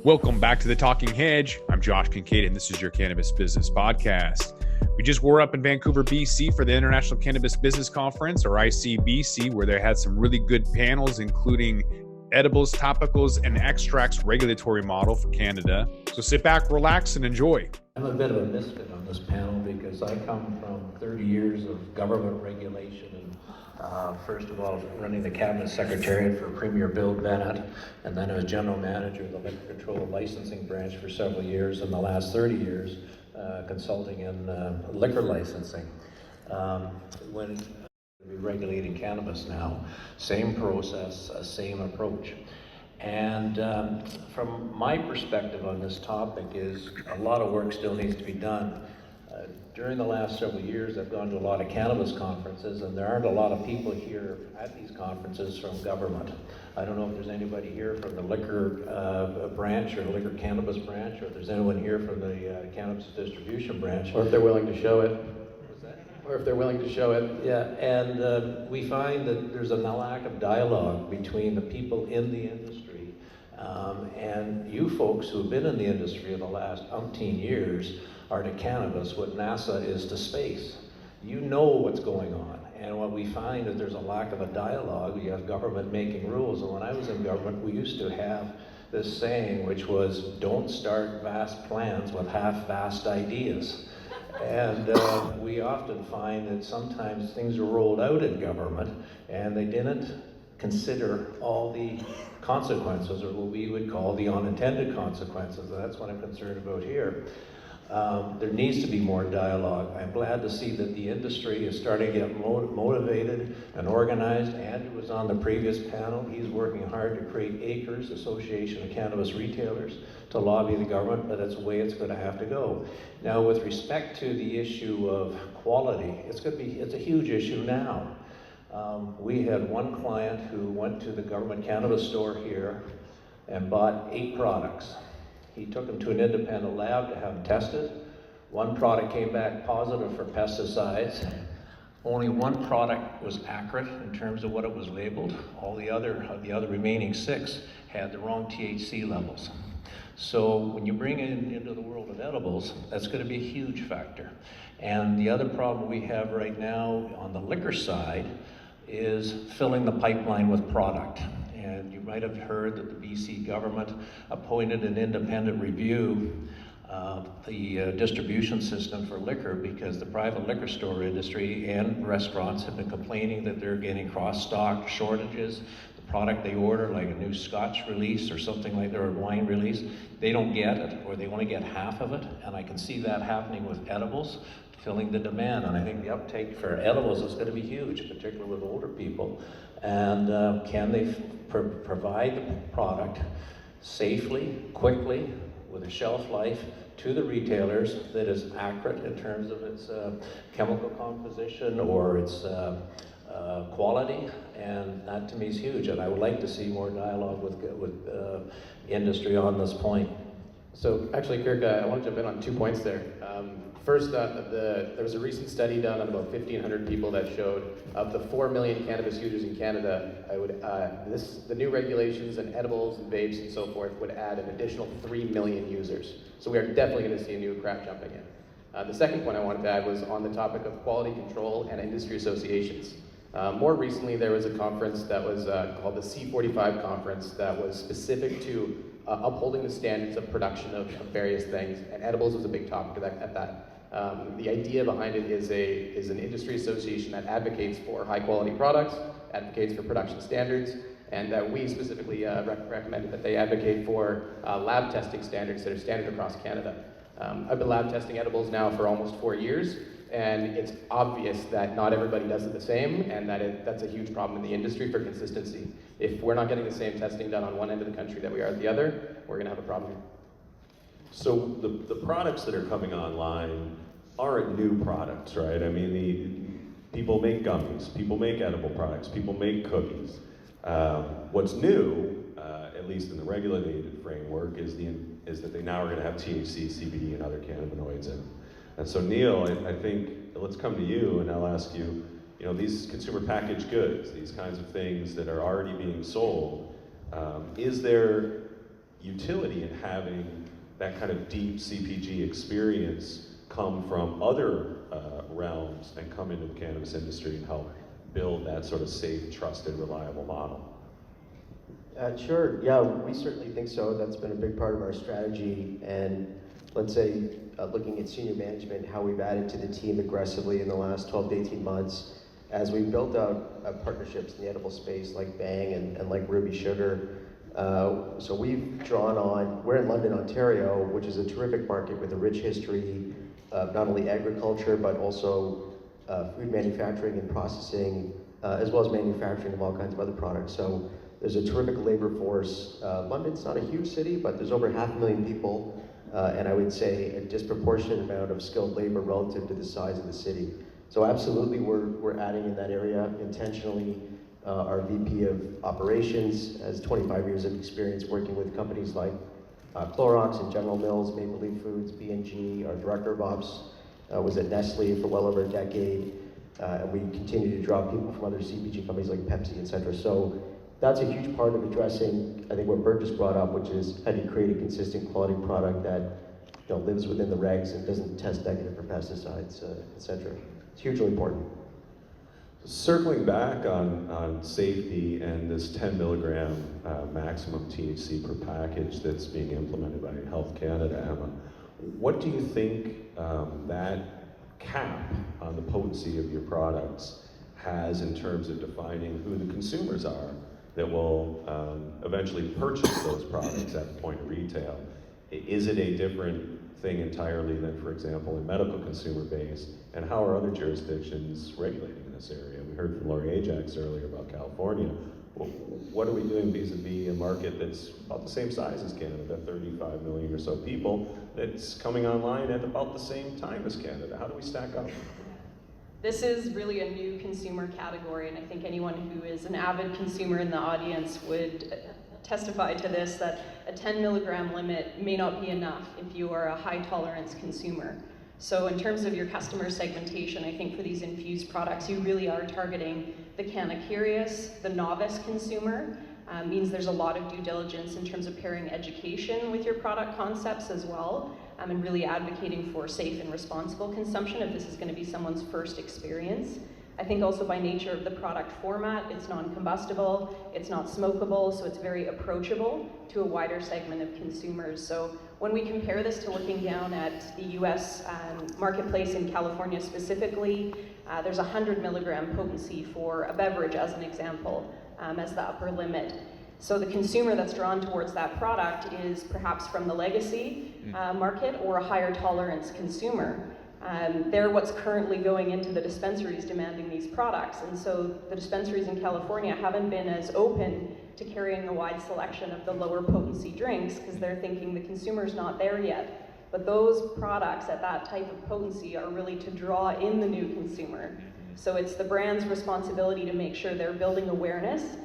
Welcome back to the Talking Hedge. I'm Josh Kincaid, and this is your Cannabis Business Podcast. We just were up in Vancouver, BC for the International Cannabis Business Conference, or ICBC, where they had some really good panels, including edibles, topicals, and extracts regulatory model for Canada. So sit back, relax, and enjoy. I'm a bit of a misfit on this panel because I come from 30 years of government regulation and first of all running the cabinet secretariat for Premier Bill Bennett, and then I was general manager of the liquor control licensing branch for several years, and the last 30 years consulting in liquor licensing. When we're regulating cannabis now, same process, same approach. And from my perspective on this topic is a lot of work still needs to be done. During the last several years, I've gone to a lot of cannabis conferences, and there aren't a lot of people here at these conferences from government. I don't know if there's anybody here from the liquor branch or liquor cannabis branch, or if there's anyone here from the cannabis distribution branch. Or if they're willing to show it. Or if they're willing to show it. Yeah, and we find that there's a lack of dialogue between the people in the industry and you folks who have been in the industry in the last umpteen years are to cannabis what NASA is to space. You know what's going on, and what we find is there's a lack of a dialogue. You have government making rules, and when I was in government, we used to have this saying, which was, don't start vast plans with half-vast ideas. And we often find that sometimes things are rolled out in government and they didn't consider all the consequences, or what we would call the unintended consequences. And that's what I'm concerned about here. There needs to be more dialogue. I'm glad to see that the industry is starting to get motivated and organized. Andrew was on the previous panel. He's working hard to create ACRES, Association of Cannabis Retailers, to lobby the government, but that's the way it's going to have to go. Now, with respect to the issue of quality, it's a huge issue now. We had one client who went to the government cannabis store here and bought 8 products. He took them to an independent lab to have them tested. One product came back positive for pesticides. Only one product was accurate in terms of what it was labeled. All the other remaining 6 had the wrong THC levels. So when you bring it into the world of edibles, that's going to be a huge factor. And the other problem we have right now on the liquor side is filling the pipeline with product. And you might have heard that the BC government appointed an independent review of the distribution system for liquor, because the private liquor store industry and restaurants have been complaining that they're getting cross-stock shortages. The product they order, like a new Scotch release or something like that, or a wine release, they don't get it, or they only get half of it. And I can see that happening with edibles, filling the demand. And I think the uptake for edibles is going to be huge, particularly with older people. And can they provide the product safely, quickly, with a shelf life to the retailers that is accurate in terms of its chemical composition or its quality? And that to me is huge, and I would like to see more dialogue with industry on this point. So actually, Kirk, I want to jump in on 2 points there. First, there was a recent study done on about 1,500 people that showed of the 4 million cannabis users in Canada, the new regulations and edibles and vapes and so forth would add an additional 3 million users. So we are definitely going to see a new crowd jumping in. The second point I wanted to add was on the topic of quality control and industry associations. More recently, there was a conference that was called the C45 conference that was specific to upholding the standards of production of various things, and edibles was a big topic at that. The idea behind it is an industry association that advocates for high quality products, advocates for production standards, and we specifically recommended that they advocate for lab testing standards that are standard across Canada. I've been lab testing edibles now for almost 4 years, and it's obvious that not everybody does it the same, and that's a huge problem in the industry for consistency. If we're not getting the same testing done on one end of the country that we are at the other, we're going to have a problem here. So the products that are coming online aren't new products, right? I mean, people make gummies, people make edible products, people make cookies. What's new, at least in the regulated framework, is that they now are going to have THC, CBD, and other cannabinoids in. And so Niel, I think, let's come to you and I'll ask you, these consumer packaged goods, these kinds of things that are already being sold, is there utility in having that kind of deep CPG experience come from other realms and come into the cannabis industry and help build that sort of safe, trusted, reliable model? Sure, yeah, we certainly think so. That's been a big part of our strategy. And let's say, looking at senior management, how we've added to the team aggressively in the last 12 to 18 months, as we built out partnerships in the edible space like Bang and like Ruby Sugar. So we've drawn on, we're in London, Ontario, which is a terrific market with a rich history of not only agriculture, but also food manufacturing and processing, as well as manufacturing of all kinds of other products. So there's a terrific labor force. London's not a huge city, but there's over 500,000 people, and I would say a disproportionate amount of skilled labor relative to the size of the city. So absolutely, we're adding in that area intentionally. Our VP of Operations has 25 years of experience working with companies like Clorox and General Mills, Maple Leaf Foods, B&G. Our Director of Ops was at Nestle for well over a decade, and we continue to draw people from other CPG companies like Pepsi, et cetera. So that's a huge part of addressing, I think, what Bert just brought up, which is how do you create a consistent quality product that lives within the regs and doesn't test negative for pesticides, et cetera. It's hugely important. Circling back on safety and this 10 milligram maximum THC per package that's being implemented by Health Canada, Emma, what do you think that cap on the potency of your products has in terms of defining who the consumers are that will eventually purchase those products at the point of retail? Is it a different thing entirely than, for example, a medical consumer base? And how are other jurisdictions regulating in this area? We heard from Lori Ajax earlier about California. Well, what are we doing vis-a-vis a market that's about the same size as Canada, that 35 million or so people, that's coming online at about the same time as Canada? How do we stack up? This is really a new consumer category, and I think anyone who is an avid consumer in the audience would testify to this, that a 10 milligram limit may not be enough if you are a high tolerance consumer. So in terms of your customer segmentation, I think for these infused products, you really are targeting the canna-curious, the novice consumer. Means there's a lot of due diligence in terms of pairing education with your product concepts as well, and really advocating for safe and responsible consumption if this is going to be someone's first experience. I think also by nature of the product format, it's non-combustible, it's not smokable, so it's very approachable to a wider segment of consumers. So when we compare this to looking down at the US marketplace in California specifically, there's 100 milligram potency for a beverage as an example, as the upper limit. So the consumer that's drawn towards that product is perhaps from the legacy market or a higher tolerance consumer. They're what's currently going into the dispensaries demanding these products. And so the dispensaries in California haven't been as open to carrying a wide selection of the lower potency drinks because they're thinking the consumer's not there yet. But those products at that type of potency are really to draw in the new consumer. So it's the brand's responsibility to make sure they're building awareness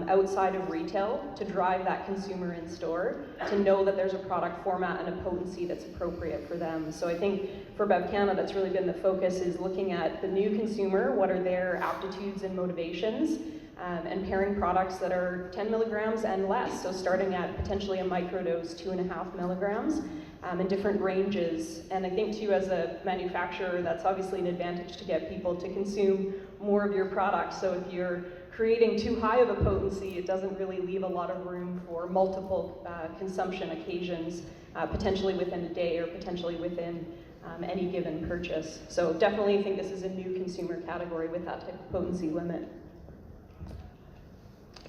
outside of retail to drive that consumer in store, to know that there's a product format and a potency that's appropriate for them. So I think for Bevcanna, that's really been the focus, is looking at the new consumer, what are their aptitudes and motivations, and pairing products that are 10 milligrams and less. So starting at potentially a microdose, 2.5 milligrams, in different ranges. And I think too, as a manufacturer, that's obviously an advantage to get people to consume more of your products. So if you're creating too high of a potency, it doesn't really leave a lot of room for multiple consumption occasions, potentially within a day or potentially within any given purchase. So definitely think this is a new consumer category with that type of potency limit.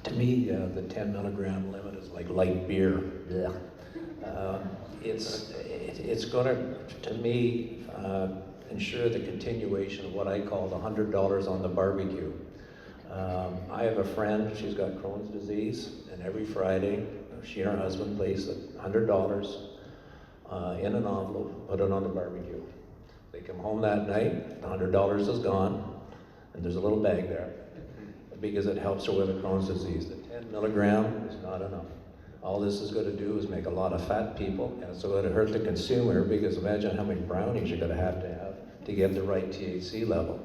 To me, the 10 milligram limit is like light beer. Yeah. It's going to me, ensure the continuation of what I call the $100 on the barbecue. I have a friend, she's got Crohn's disease, and every Friday, she and her husband place $100 in an envelope, put it on the barbecue. They come home that night, the $100 is gone, and there's a little bag there, because it helps her with the Crohn's disease. The 10 milligram is not enough. All this is going to do is make a lot of fat people, and it's going to hurt the consumer, because imagine how many brownies you're going to have to get the right THC level.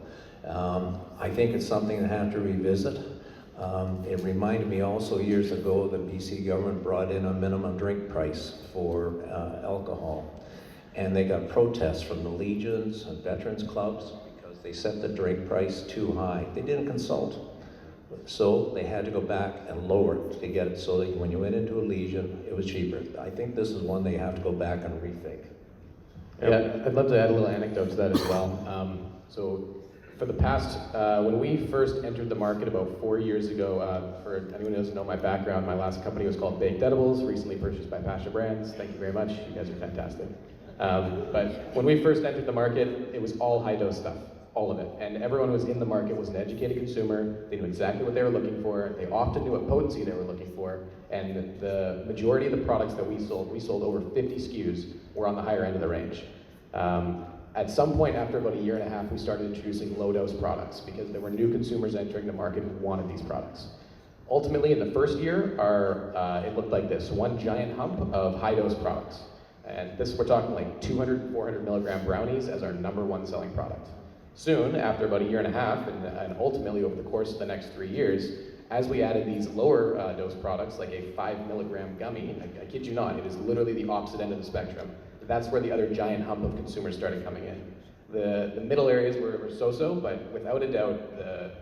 I think it's something to have to revisit. It reminded me also years ago the BC government brought in a minimum drink price for alcohol. And they got protests from the legions and veterans clubs because they set the drink price too high. They didn't consult. So they had to go back and lower it to get it so that when you went into a legion, it was cheaper. I think this is one they have to go back and rethink. Yeah, I'd love to add a little anecdote to that as well. So for the past, when we first entered the market about 4 years ago, for anyone who doesn't know my background, my last company was called Baked Edibles, recently purchased by Pasha Brands. Thank you very much, you guys are fantastic. But when we first entered the market, it was all high-dose stuff, all of it. And everyone who was in the market was an educated consumer. They knew exactly what they were looking for. They often knew what potency they were looking for. And the majority of the products that we sold over 50 SKUs, were on the higher end of the range. At some point after about 1.5 years, we started introducing low-dose products because there were new consumers entering the market who wanted these products. Ultimately, in the first year, it looked like this, one giant hump of high-dose products. And this, we're talking like 200 and 400 milligram brownies as our #1 selling product. Soon, after about 1.5 years, and ultimately over the course of the next 3 years, as we added these lower dose products, like a 5 milligram gummy, I kid you not, it is literally the opposite end of the spectrum. That's where the other giant hump of consumers started coming in. The middle areas were so-so, but without a doubt,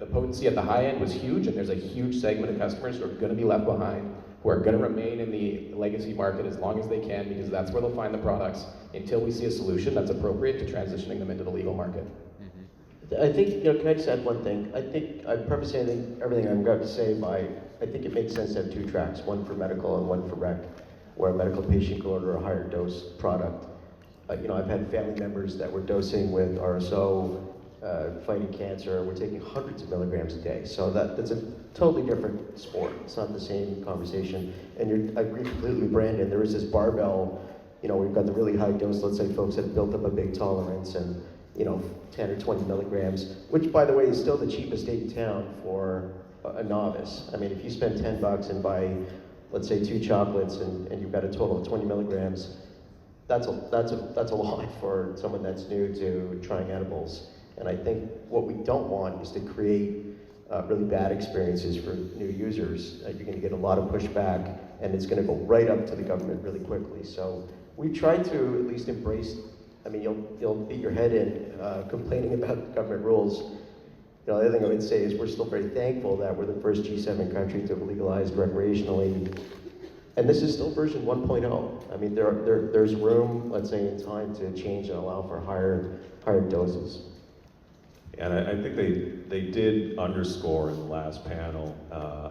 the potency at the high end was huge, and there's a huge segment of customers who are gonna be left behind, who are gonna remain in the legacy market as long as they can, because that's where they'll find the products until we see a solution that's appropriate to transitioning them into the legal market. I think, can I just add one thing? I think I preface everything I'm about to say by, I think it makes sense to have 2 tracks, one for medical and one for rec, where a medical patient could order a higher dose product. I've had family members that were dosing with RSO, fighting cancer. We're taking hundreds of milligrams a day. So that's a totally different sport. It's not the same conversation. And I agree completely with Brandon. There is this barbell, we've got the really high dose, let's say folks have built up a big tolerance and 10 or 20 milligrams, which by the way is still the cheapest date in town for a novice. I mean, if you spend $10 and buy, let's say 2 chocolates and you've got a total of 20 milligrams, that's a lot for someone that's new to trying edibles. And I think what we don't want is to create really bad experiences for new users. You're gonna get a lot of pushback and it's gonna go right up to the government really quickly. So we try to at least embrace, you'll beat your head in complaining about government rules. The other thing I would say is we're still very thankful that we're the first G7 country to have legalized recreationally. And this is still version 1.0. I mean, there's room, let's say, in time to change and allow for higher doses. And I think they did underscore in the last panel,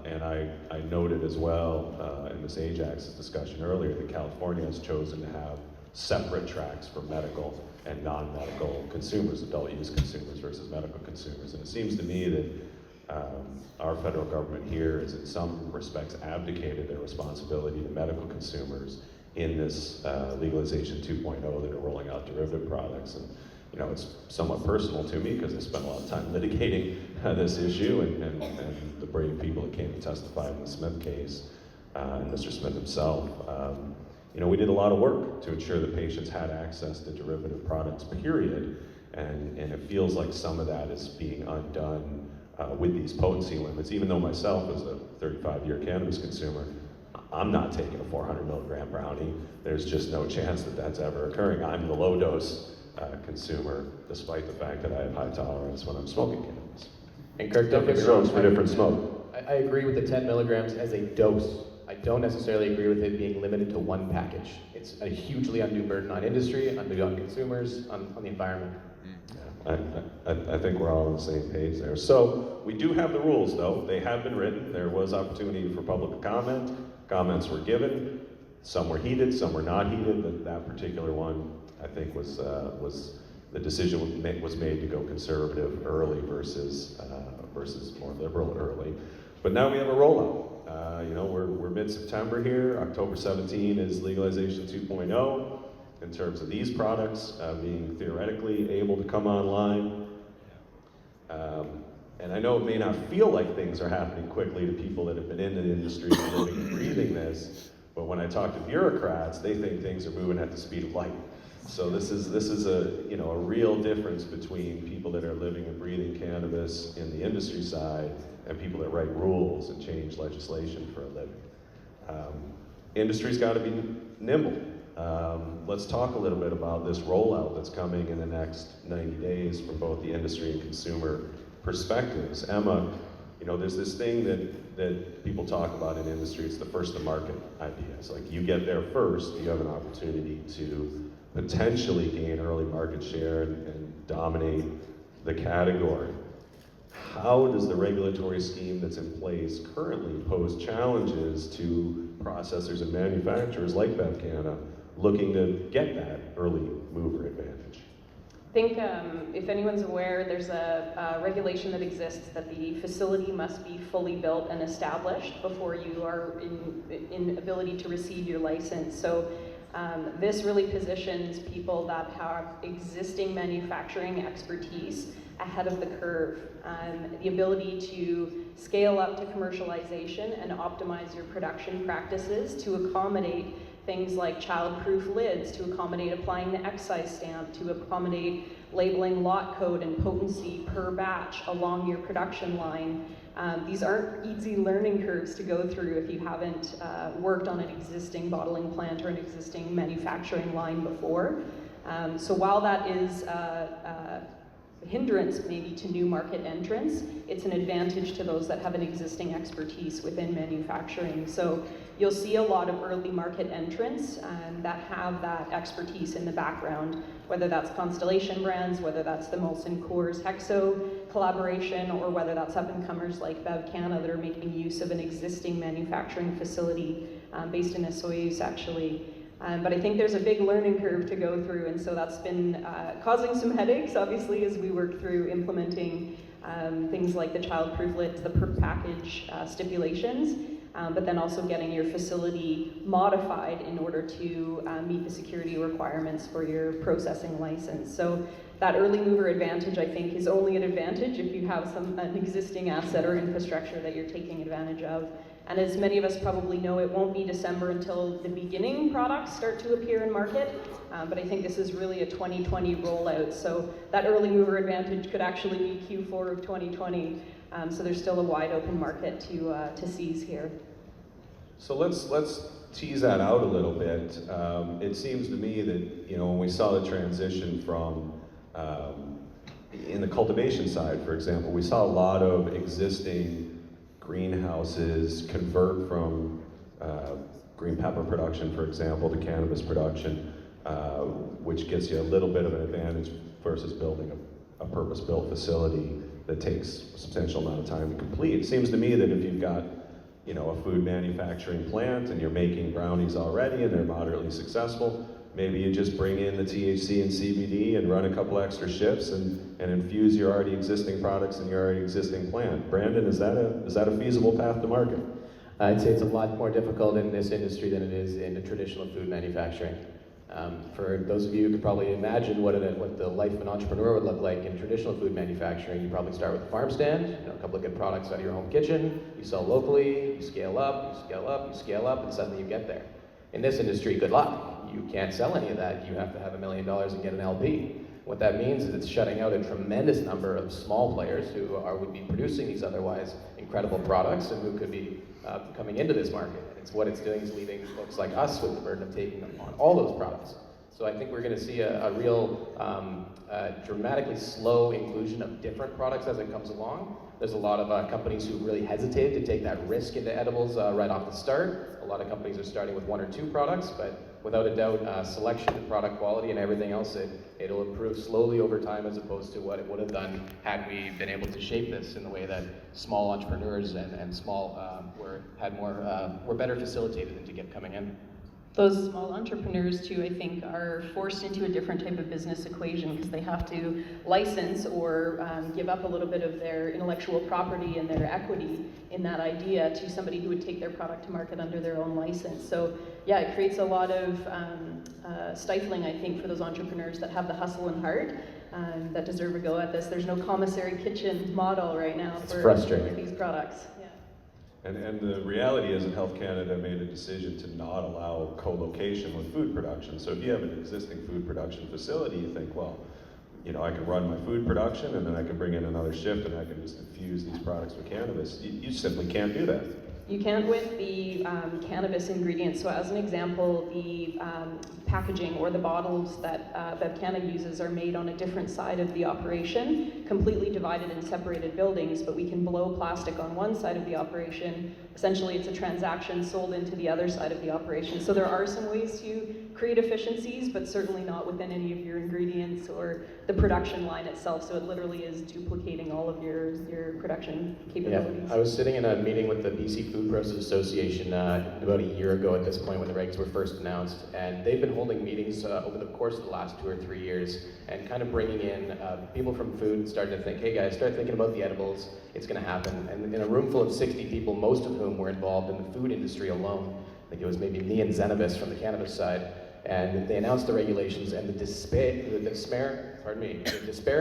and I noted as well in Ms. Ajax's discussion earlier that California has chosen to have separate tracks for medical and non-medical consumers, adult use consumers versus medical consumers. And it seems to me that our federal government here has in some respects abdicated their responsibility to medical consumers in this legalization 2.0 that are rolling out derivative products. And it's somewhat personal to me because I spent a lot of time litigating this issue and the brave people that came to testify in the Smith case, and Mr. Smith himself. We did a lot of work to ensure that patients had access to derivative products, period. And it feels like some of that is being undone with these potency limits. Even though myself, as a 35-year cannabis consumer, I'm not taking a 400 milligram brownie. There's just no chance that that's ever occurring. I'm the low dose consumer, despite the fact that I have high tolerance when I'm smoking cannabis. And Kirk, don't get me strokes wrong, for different smoke. I agree with the 10 milligrams as a dose. I don't necessarily agree with it being limited to one package. It's a hugely undue burden on industry, undue on consumers, on the environment. I think we're all on the same page there. So we do have the rules, though. They have been written. There was opportunity for public comment. Comments were given. Some were heated, some were not heated. But that particular one, I think, was the decision was made to go conservative early versus more liberal early. But now we have a rollout. We're mid-September here. October 17 is legalization 2.0 in terms of these products being theoretically able to come online. And I know it may not feel like things are happening quickly to people that have been in the industry and living and breathing this, but when I talk to bureaucrats, they think things are moving at the speed of light. So this is a real difference between people that are living and breathing cannabis in the industry side and people that write rules and change legislation for a living. Industry's got to be nimble. Let's talk a little bit about this rollout that's coming in the next 90 days from both the industry and consumer perspectives. Emma, you know, there's this thing that people talk about in industry, it's the first to market idea. It's like you get there first, you have an opportunity to potentially gain early market share and dominate the category. How does the regulatory scheme that's in place currently pose challenges to processors and manufacturers like Bevcanna looking to get that early mover advantage? I think if anyone's aware, there's a regulation that exists that the facility must be fully built and established before you are in ability to receive your license. So this really positions people that have existing manufacturing expertise ahead of the curve. The ability to scale up to commercialization and optimize your production practices to accommodate things like child-proof lids, to accommodate applying the excise stamp, to accommodate labeling lot code and potency per batch along your production line. These aren't easy learning curves to go through if you haven't worked on an existing bottling plant or an existing manufacturing line before. So while that is a hindrance maybe to new market entrants, it's an advantage to those that have an existing expertise within manufacturing. So you'll see a lot of early market entrants that have that expertise in the background, whether that's Constellation Brands, whether that's the Molson Coors Hexo collaboration, or whether that's up-and-comers like Bevcanna that are making use of an existing manufacturing facility based in Soyuz actually. But I think there's a big learning curve to go through, and so that's been causing some headaches, obviously, as we work through implementing things like the child-proof lids, the per package stipulations, but then also getting your facility modified in order to meet the security requirements for your processing license. So that early mover advantage, I think, is only an advantage if you have an existing asset or infrastructure that you're taking advantage of. And as many of us probably know, it won't be December until the beginning products start to appear in market, but I think this is really a 2020 rollout. So that early mover advantage could actually be Q4 of 2020. So there's still a wide open market to seize here. So let's tease that out a little bit. It seems to me that, you know, when we saw the transition from in the cultivation side, for example, we saw a lot of existing greenhouses convert from green pepper production, for example, to cannabis production, which gives you a little bit of an advantage versus building a purpose-built facility that takes a substantial amount of time to complete. It seems to me that if you've got, you know, a food manufacturing plant and you're making brownies already and they're moderately successful, maybe you just bring in the THC and CBD and run a couple extra shifts and infuse your already existing products in your already existing plant. Brandon, is that a feasible path to market? I'd say it's a lot more difficult in this industry than it is in the traditional food manufacturing. For those of you who could probably imagine what the life of an entrepreneur would look like in traditional food manufacturing, you probably start with a farm stand, you know, a couple of good products out of your home kitchen, you sell locally, you scale up, you scale up, you scale up, and suddenly you get there. In this industry, good luck. You can't sell any of that. You have to have $1 million and get an LP. What that means is it's shutting out a tremendous number of small players who would be producing these otherwise incredible products and who could be coming into this market. And it's what it's doing is leaving folks like us with the burden of taking on all those products. So I think we're going to see a real dramatically slow inclusion of different products as it comes along. There's a lot of companies who really hesitate to take that risk into edibles right off the start. A lot of companies are starting with 1 or 2 products, but without a doubt, selection and product quality and everything else, it'll improve slowly over time as opposed to what it would have done had we been able to shape this in the way that small entrepreneurs and small were better facilitated into coming in. Those small entrepreneurs too, I think, are forced into a different type of business equation because they have to license or give up a little bit of their intellectual property and their equity in that idea to somebody who would take their product to market under their own license. So yeah, it creates a lot of stifling, I think, for those entrepreneurs that have the hustle and heart that deserve a go at this. There's no commissary kitchen model right now for these products. And the reality is that Health Canada made a decision to not allow co-location with food production. So if you have an existing food production facility, you think, well, I can run my food production and then I can bring in another shift and I can just infuse these products with cannabis. You simply can't do that. You can't with the cannabis ingredients. So as an example, the packaging or the bottles that Bevcanna uses are made on a different side of the operation, completely divided and separated buildings, but we can blow plastic on one side of the operation. Essentially, it's a transaction sold into the other side of the operation. So there are some ways to create efficiencies, but certainly not within any of your ingredients or the production line itself. So it literally is duplicating all of your production capabilities. Yeah, I was sitting in a meeting with the BC Food Process Association about a year ago at this point when the regs were first announced, and they've been holding meetings over the course of the last 2 or 3 years and kind of bringing in people from food and starting to think, hey guys, start thinking about the edibles, it's going to happen. And in a room full of 60 people, most of whom were involved in the food industry alone, I think it was maybe me and Cannabis from the cannabis side, and they announced the regulations, and the despair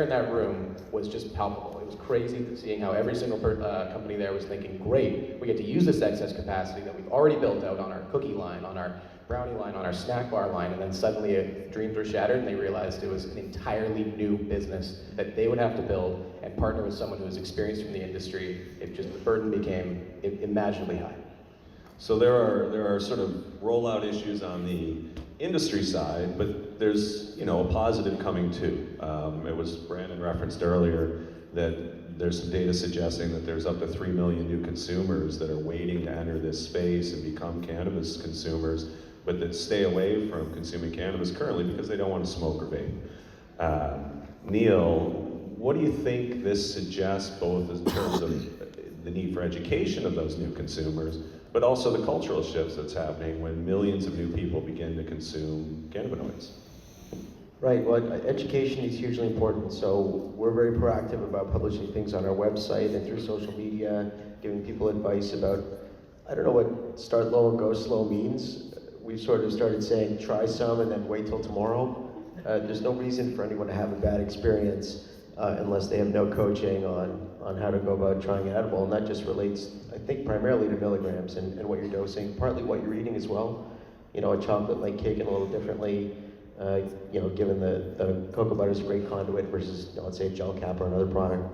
in that room was just palpable. It was crazy seeing how every single company there was thinking, great, we get to use this excess capacity that we've already built out on our cookie line, on our brownie line, on our snack bar line, and then suddenly dreams were shattered and they realized it was an entirely new business that they would have to build and partner with someone who was experienced from the industry. It just, the burden became imaginably high. So there are sort of rollout issues on the industry side, but there's a positive coming too. It was Brandon referenced earlier that there's some data suggesting that there's up to 3 million new consumers that are waiting to enter this space and become cannabis consumers, but that stay away from consuming cannabis currently because they don't want to smoke or vape. Niel, what do you think this suggests both in terms of the need for education of those new consumers, but also the cultural shifts that's happening when millions of new people begin to consume cannabinoids? Right, well, education is hugely important, so we're very proactive about publishing things on our website and through social media, giving people advice about, I don't know what start low and go slow means. We've sort of started saying try some and then wait till tomorrow. There's no reason for anyone to have a bad experience unless they have no coaching on how to go about trying an edible, and that just relates, I think, primarily to milligrams and what you're dosing, partly what you're eating as well. A chocolate like cake a little differently, given the cocoa butter is a great conduit versus, let's say, a gel cap or another product.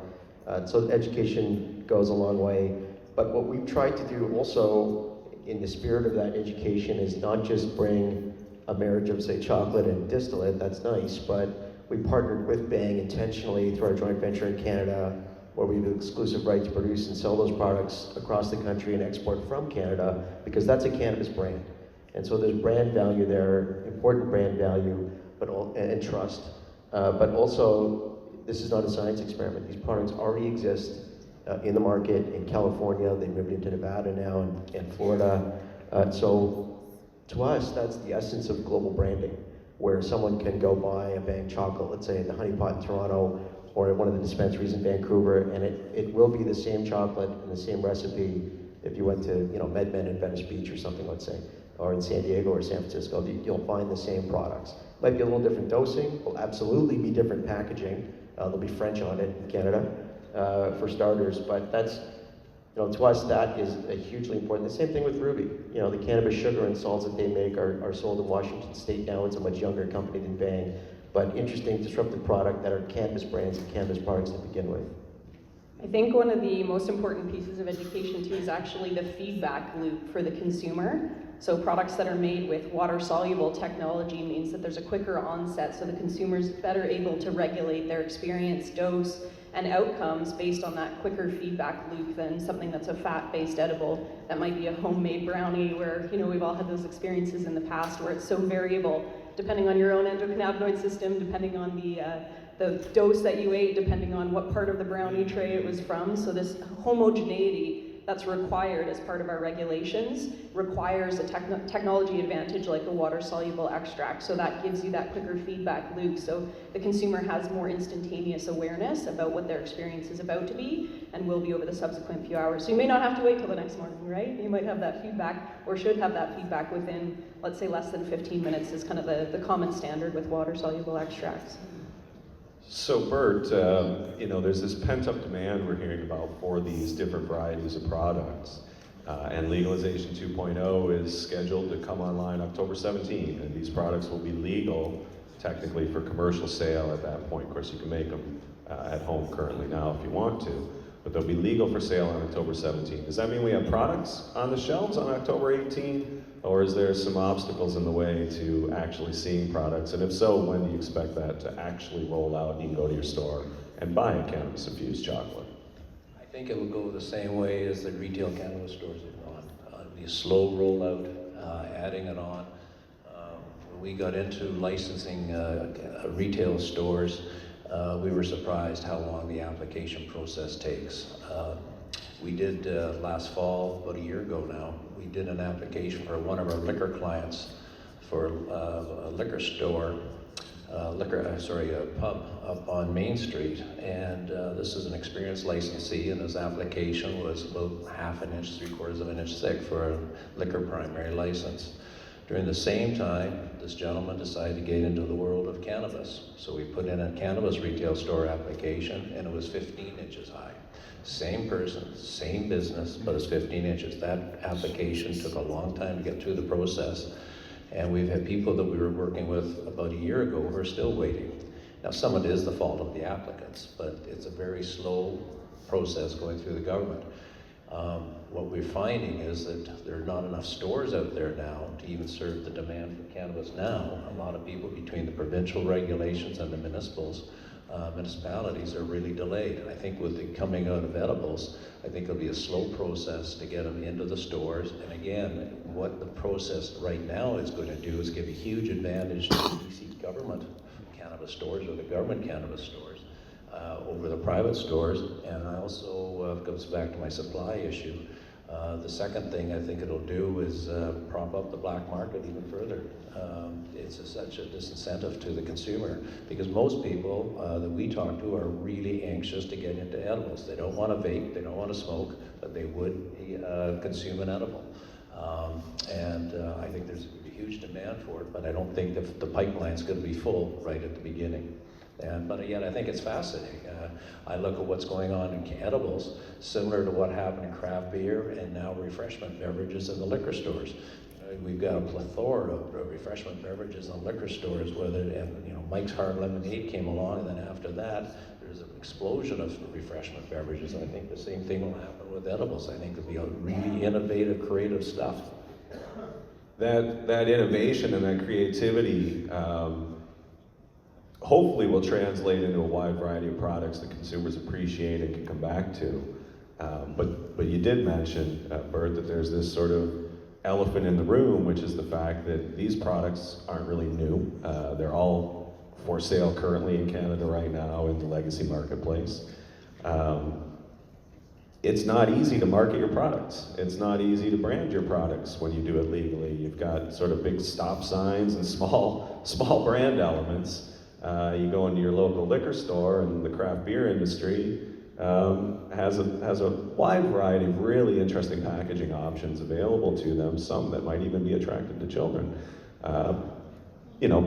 So education goes a long way. But what we've tried to do also, in the spirit of that education, is not just bring a marriage of, say, chocolate and distillate, that's nice, but we partnered with Bang intentionally through our joint venture in Canada, where we have an exclusive right to produce and sell those products across the country and export from Canada, because that's a cannabis brand. And so there's brand value there, important brand value, and trust. But also, this is not a science experiment. These products already exist in the market in California. They've moved into Nevada now and Florida. So to us, that's the essence of global branding, where someone can go buy a Bang chocolate, let's say in the Honey Pot in Toronto, or at one of the dispensaries in Vancouver, and it will be the same chocolate and the same recipe if you went to MedMen in Venice Beach or something, let's say, or in San Diego or San Francisco. You'll find the same products. Might be a little different dosing, will absolutely be different packaging. There'll be French on it in Canada, for starters, but that's, to us, that is a hugely important. The same thing with Ruby. The cannabis sugar and salts that they make are sold in Washington State now. It's a much younger company than Bang, but interesting, disruptive product that are cannabis brands and cannabis products to begin with. I think one of the most important pieces of education too is actually the feedback loop for the consumer. So products that are made with water-soluble technology means that there's a quicker onset, so the consumer's better able to regulate their experience, dose, and outcomes based on that quicker feedback loop than something that's a fat-based edible. That might be a homemade brownie where, we've all had those experiences in the past where it's so variable, depending on your own endocannabinoid system, depending on the dose that you ate, depending on what part of the brownie tray it was from. So this homogeneity that's required as part of our regulations requires a technology advantage like a water-soluble extract. So that gives you that quicker feedback loop. So the consumer has more instantaneous awareness about what their experience is about to be and will be over the subsequent few hours. So you may not have to wait till the next morning, right? You might have that feedback, or should have that feedback within, let's say, less than 15 minutes is kind of the common standard with water-soluble extracts. So Bert, there's this pent-up demand we're hearing about for these different varieties of products. And legalization 2.0 is scheduled to come online October 17, and these products will be legal technically for commercial sale at that point. Of course, you can make them at home currently now if you want to, but they'll be legal for sale on October 17th. Does that mean we have products on the shelves on October 18th, or is there some obstacles in the way to actually seeing products? And if so, when do you expect that to actually roll out and you can go to your store and buy a cannabis-infused chocolate? I think it will go the same way as the retail cannabis stores have gone. It'll be a slow rollout, adding it on. When we got into licensing retail stores, we were surprised how long the application process takes. We did last fall, about a year ago now, we did an application for one of our liquor clients for a liquor store, a pub up on Main Street, and this is an experienced licensee, and his application was about 1/2 inch, 3/4 of an inch thick for a liquor primary license. During the same time, this gentleman decided to get into the world of cannabis. So we put in a cannabis retail store application, and it was 15 inches high. Same person, same business, but it's 15 inches. That application took a long time to get through the process. And we've had people that we were working with about a year ago who are still waiting. Now, some of it is the fault of the applicants, but it's a very slow process going through the government. What we're finding is that there are not enough stores out there now to even serve the demand for cannabis now. A lot of people between the provincial regulations and the municipalities are really delayed. And I think with the coming out of edibles, I think it'll be a slow process to get them into the stores. And again, what the process right now is going to do is give a huge advantage to the BC government cannabis stores or the government cannabis stores over the private stores. And I also, goes back to my supply issue, the second thing I think it'll do is prop up the black market even further. It's such a disincentive to the consumer because most people that we talk to are really anxious to get into edibles. They don't want to vape, they don't want to smoke, but they would consume an edible. I think there's a huge demand for it, but I don't think the pipeline's going to be full right at the beginning. But yet I think it's fascinating. I look at what's going on in edibles, similar to what happened in craft beer and now refreshment beverages in the liquor stores. We've got a plethora of refreshment beverages in liquor stores, Mike's Hard Lemonade came along, and then after that, there's an explosion of refreshment beverages. And I think the same thing will happen with edibles. I think it'll be a really innovative, creative stuff. That innovation and that creativity hopefully will translate into a wide variety of products that consumers appreciate and can come back to. But you did mention, Bert, that there's this sort of elephant in the room, which is the fact that these products aren't really new. They're all for sale currently in Canada right now in the legacy marketplace. It's not easy to market your products. It's not easy to brand your products when you do it legally. You've got sort of big stop signs and small brand elements. You go into your local liquor store, and the craft beer industry has a wide variety of really interesting packaging options available to them, some that might even be attractive to children.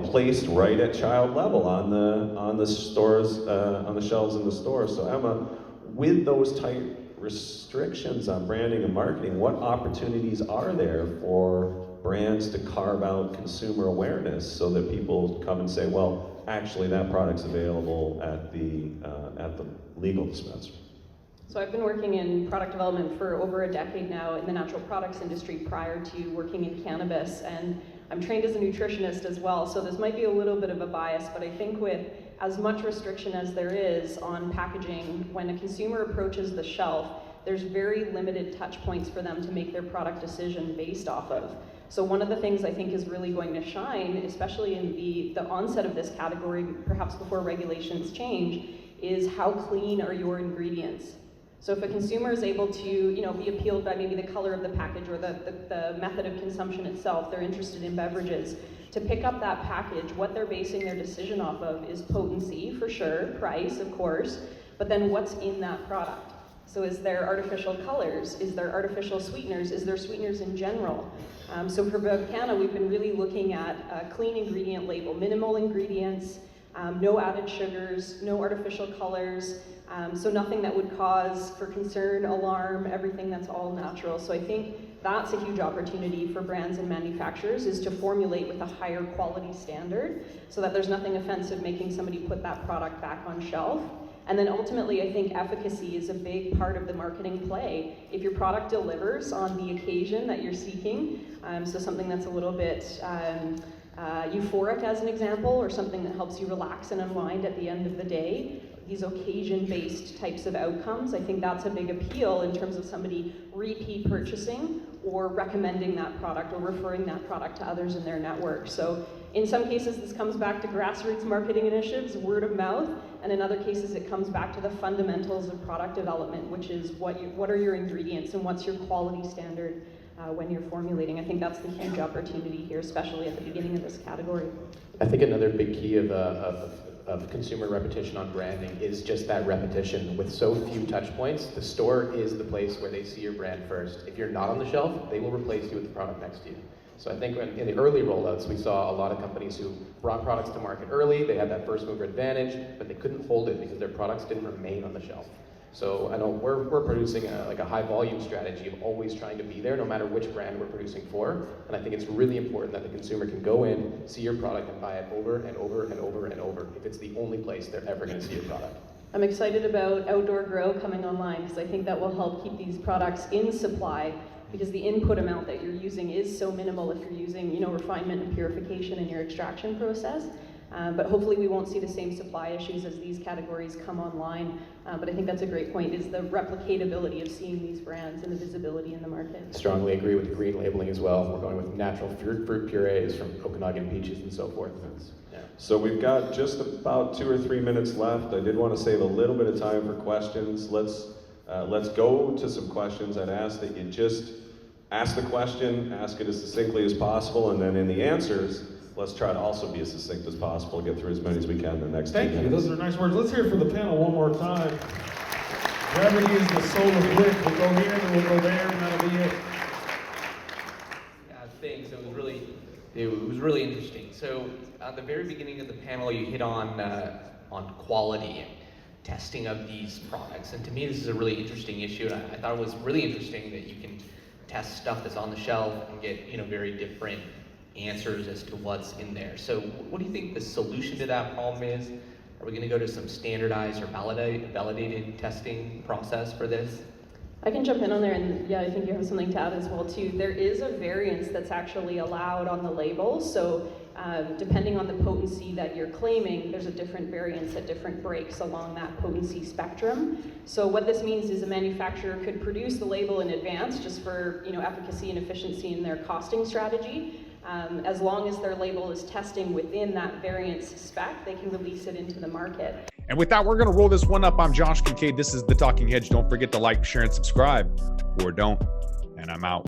Placed right at child level on the stores, on the shelves in the store. So Emma, with those tight restrictions on branding and marketing, what opportunities are there for brands to carve out consumer awareness so that people come and say, well, actually that product's available at the legal dispensary? So I've been working in product development for over a decade now in the natural products industry prior to working in cannabis, and I'm trained as a nutritionist as well, so this might be a little bit of a bias, but I think with as much restriction as there is on packaging, when a consumer approaches the shelf, there's very limited touch points for them to make their product decision based off of. So one of the things I think is really going to shine, especially in the onset of this category, perhaps before regulations change, is how clean are your ingredients. So if a consumer is able to, be appealed by maybe the color of the package or the method of consumption itself, they're interested in beverages, to pick up that package, what they're basing their decision off of is potency, for sure, price, of course, but then what's in that product. So is there artificial colors? Is there artificial sweeteners? Is there sweeteners in general? So for Bevcanna, we've been really looking at a clean ingredient label, minimal ingredients, no added sugars, no artificial colors, so nothing that would cause for concern, alarm, everything that's all natural. So I think That's a huge opportunity for brands and manufacturers, is to formulate with a higher quality standard so that there's nothing offensive making somebody put that product back on shelf. And then ultimately, I think efficacy is a big part of the marketing play. If your product delivers on the occasion that you're seeking, so something that's a little bit euphoric as an example, or something that helps you relax and unwind at the end of the day, these occasion-based types of outcomes, I think that's a big appeal in terms of somebody repeat purchasing or recommending that product or referring that product to others in their network. So in some cases, this comes back to grassroots marketing initiatives, word of mouth, and in other cases, it comes back to the fundamentals of product development, which is what are your ingredients and what's your quality standard when you're formulating. I think that's the huge opportunity here, especially at the beginning of this category. I think another big key of consumer repetition on branding is just that repetition. With so few touch points, the store is the place where they see your brand first. If you're not on the shelf, they will replace you with the product next to you. So I think in the early rollouts, we saw a lot of companies who brought products to market early, they had that first mover advantage, but they couldn't hold it because their products didn't remain on the shelf. So I know we're producing a high volume strategy of always trying to be there no matter which brand we're producing for. And I think it's really important that the consumer can go in, see your product, and buy it over and over and over and over if it's the only place they're ever going to see your product. I'm excited about outdoor grow coming online because I think that will help keep these products in supply, because the input amount that you're using is so minimal if you're using, refinement and purification in your extraction process. But hopefully we won't see the same supply issues as these categories come online. But I think that's a great point, is the replicatability of seeing these brands and the visibility in the market. Strongly agree with the green labeling as well. We're going with natural fruit purees from Okanagan peaches and so forth. Yeah. So we've got just about 2 or 3 minutes left. I did want to save a little bit of time for questions. Let's go to some questions. I'd ask that you just ask the question, ask it as succinctly as possible, and then in the answers, let's try to also be as succinct as possible, get through as many as we can in the next 2 minutes. Thank you, those are nice words. Let's hear it for the panel one more time. Gravity is the soul of Hick. We'll go here, then we'll go there, and that'll be it. Thanks, it was really interesting. So at the very beginning of the panel, you hit on quality and testing of these products. And to me, this is a really interesting issue. And I thought it was really interesting that you can test stuff that's on the shelf and get, very different answers as to what's in there. So what do you think the solution to that problem is? Are we going to go to some standardized or validated testing process for this? I can jump in on there, and yeah, I think you have something to add as well too. There is a variance that's actually allowed on the label, so depending on the potency that you're claiming, there's a different variance at different breaks along that potency spectrum. So what this means is a manufacturer could produce the label in advance just for efficacy and efficiency in their costing strategy. As long as their label is testing within that variance spec, they can release it into the market. And with that, we're going to roll this one up. I'm Josh Kincaid. This is The Talking Hedge. Don't forget to like, share, and subscribe, or don't. And I'm out.